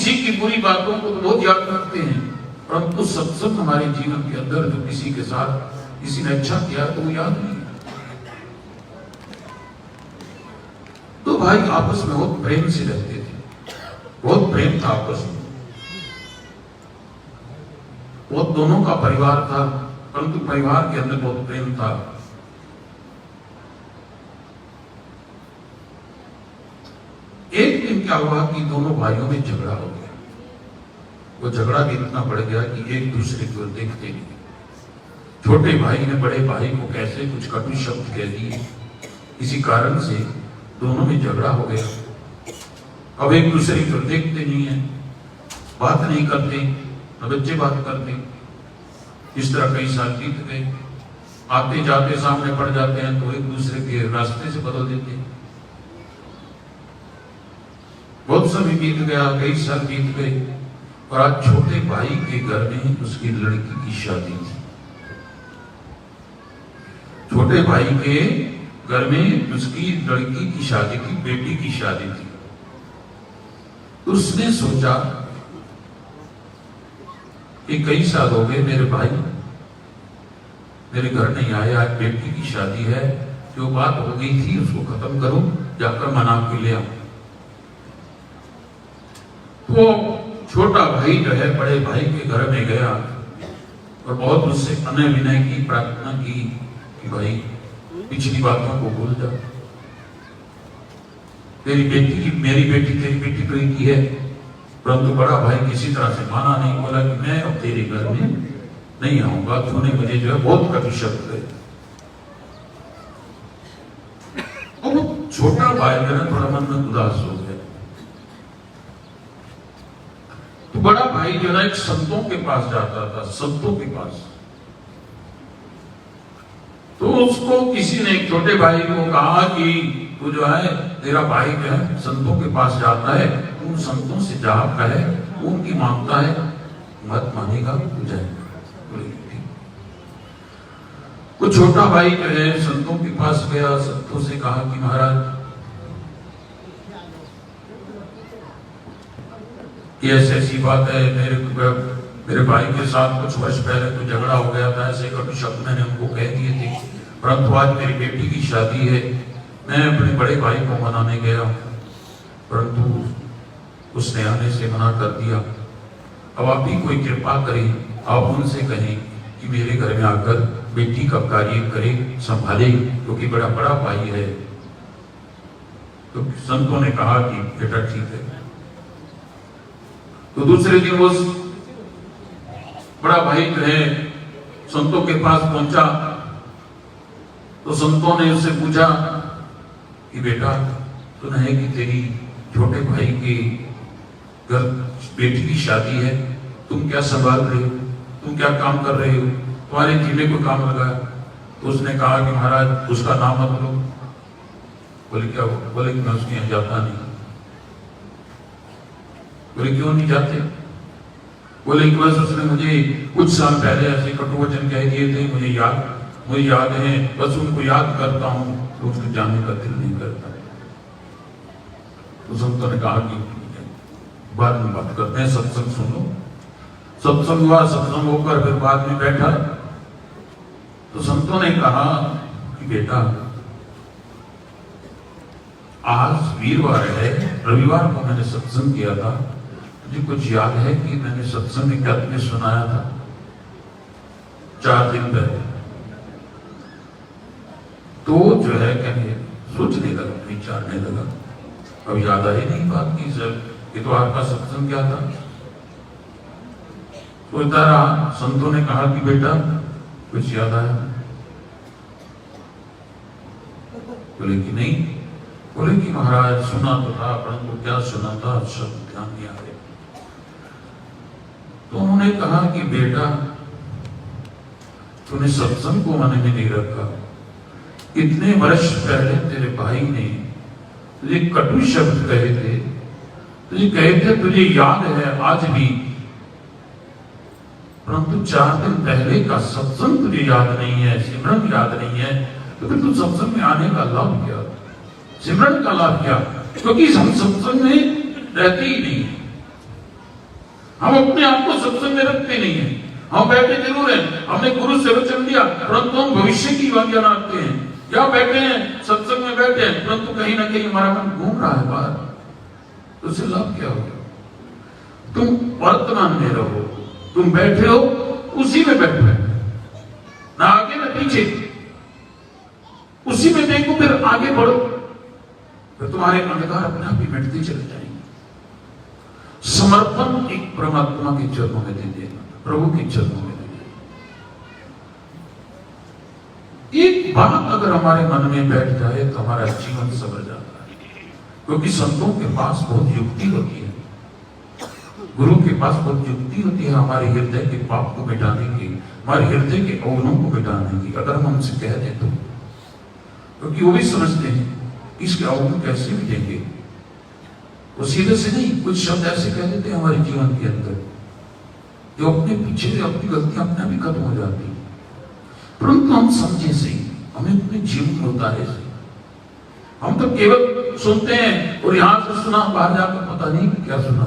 किसी की बुरी बातों को तो बहुत याद रखते हैं, परंतु सत्संग हमारे जीवन के अंदर जो किसी के साथ किसी ने अच्छा किया तो वो याद नहीं। तो भाई आपस में बहुत प्रेम से रहते थे, बहुत प्रेम था आपस में, बहुत दोनों का परिवार था, परंतु परिवार के अंदर बहुत प्रेम था। एक दिन क्या हुआ कि दोनों भाइयों में झगड़ा हो गया। वो झगड़ा भी इतना बढ़ गया कि एक दूसरे को देखते नहीं। छोटे भाई ने बड़े भाई को कैसे कुछ कटु शब्द कह दिए, इसी कारण से दोनों में झगड़ा हो गया। अब एक दूसरे को देखते नहीं है, बात नहीं करते, न बच्चे बात करते। इस तरह कई साल बीत गए। आते जाते सामने पड़ जाते हैं तो एक दूसरे के रास्ते से बदल देते हैं। बहुत समय बीत गया, कई साल बीत गए, और आज छोटे भाई के घर में उसकी लड़की की शादी थी। छोटे भाई के घर में उसकी लड़की की शादी थी, बेटी की शादी थी। तो उसने सोचा कि कई साल हो गए मेरे भाई मेरे घर नहीं आए, आज बेटी की शादी है, जो बात हो गई थी उसको खत्म करूं, जाकर मना के ले आऊं। वो छोटा भाई जो है बड़े भाई के घर में गया और बहुत उससे अनय विनय की प्रार्थना की कि भाई पिछली बातों को भूल जा, तेरी बेटी की मेरी बेटी तेरी बेटी तो एक ही है। परंतु बड़ा भाई किसी तरह से माना नहीं, बोला कि मैं अब तेरे घर में नहीं आऊंगा। तूने मुझे जो है बहुत कटु शब्द कहे। अब छोटा भाई जो है थोड़ा मन में उदास हो गया। तो बड़ा भाई जो है एक संतों के पास जाता था, संतों के पास। तो उसको किसी ने एक छोटे भाई को कहा कि तू जो है तेरा भाई जो है संतों के पास जाता है, उन संतों से जा कहे, उनकी मांगता है, मत मानेगा तू जाए। वो छोटा भाई जो है संतों के पास गया, संतों से कहा कि महाराज ये ऐसी बात है, मेरे भाई के साथ कुछ वर्ष पहले तो झगड़ा हो गया था, ऐसे कटु शब्द मैंने उनको कह दिए थे, परंतु आज मेरी बेटी की शादी है, मैं अपने बड़े भाई को मनाने गया, परंतु उसने आने से मना कर दिया। अब आप भी कोई कृपा करें, आप उनसे कहें कि मेरे घर में आकर बेटी का कार्य करे, संभाले, क्योंकि बड़ा बड़ा भाई है। तो संतों ने कहा कि बेटा ठीक है। तो दूसरे दिन वो बड़ा भाई जो है संतों के पास पहुंचा। तो संतों ने उससे पूछा कि बेटा सुना है कि तेरी छोटे भाई के घर बेटी की शादी है, तुम क्या संभाल रहे हो, तुम क्या काम कर रहे हो, तुम्हारे जिले को काम लगा। तो उसने कहा कि महाराज उसका नाम मत लो। बोले क्या? बोले कि मैं उसके यहाँ जाता नहीं। बोले क्यों नहीं जाते? बोले कि बस उसने मुझे कुछ साल पहले ऐसे कटु वचन कह दिए थे, मुझे याद है, बस उनको याद करता हूँ, तो उसके जाने का दिल नहीं करता। तो संतों ने कहा कि बाद में बात करते हैं, सत्संग सुनो। सत्संग हुआ, सत्संग होकर फिर बाद में बैठा तो संतों ने कहा कि बेटा आज वीरवार है, रविवार को मैंने सत्संग किया था, तुझे कुछ याद है कि मैंने सत्संग में क्या तुम्हें सुनाया था 4 दिन पहले? तो जो है कहेंगे सोचने लगा, विचारने लगा, अब याद आई नहीं बात की, सर ये तो आपका सत्संग क्या था? तो रहा। संतों ने कहा कि बेटा कुछ याद आया? बोले कि नहीं। बोले कि महाराज सुना तो था, परंतु क्या सुना था सब ध्यान नहीं आ रहे। तो उन्होंने कहा कि बेटा तूने सत्संग को मन में नहीं रखा। इतने वर्ष पहले तेरे भाई ने तुझे कटु शब्द कहे थे, तुझे कहे थे, तुझे याद है आज भी, परंतु 4 दिन पहले का सत्संग तुझे याद नहीं है, सिमरन याद नहीं है। तो फिर तू सत्संग में आने का लाभ क्या, सिमरन का लाभ क्या? क्योंकि हम सत्संग में रहते ही नहीं। हम अपने आप को सत्संग में रखते नहीं है। हम बैठे जरूर हैं, हमने गुरु से वचन दिया, परंतु हम भविष्य की बातें रखते हैं। या बैठे हैं, सत्संग में बैठे हैं, परंतु कहीं ना कहीं हमारा मन घूम रहा है बाहर, तो उससे लाभ क्या होगा? तुम वर्तमान में रहो, तुम बैठे हो उसी में बैठो, ना आगे ना पीछे, उसी में देखो, फिर आगे बढ़ो, फिर तुम्हारे अंधकार अपने आप ही मिटते चले जाएंगे। समर्पण एक परमात्मा के चरणों में दे देना, प्रभु के चरणों में दे देना। एक बात अगर हमारे मन में बैठ जाए तो हमारा जीवन सवर जाता है, क्योंकि संतों के पास बहुत युक्ति होती है, गुरु के पास बहुत युक्ति होती है हमारे हृदय के पाप को मिटाने की, हमारे हृदय के अवगुणों को मिटाने की, अगर हम उनसे कह दें तो। क्योंकि वो भी समझते हैं इसके अवगुण कैसे मिटेंगे, वो सीधे से नहीं, कुछ शब्द ऐसे कह देते हैं हमारे जीवन के अंदर जो अपने पीछे से अपनी गलतियां अपने भी खत्म हो जाती है, परंतु हम समझे से, हमें अपने जीवन में उतारे से। हम तो केवल सुनते हैं और यहां से सुना, बाहर जाकर पता नहीं क्या सुना।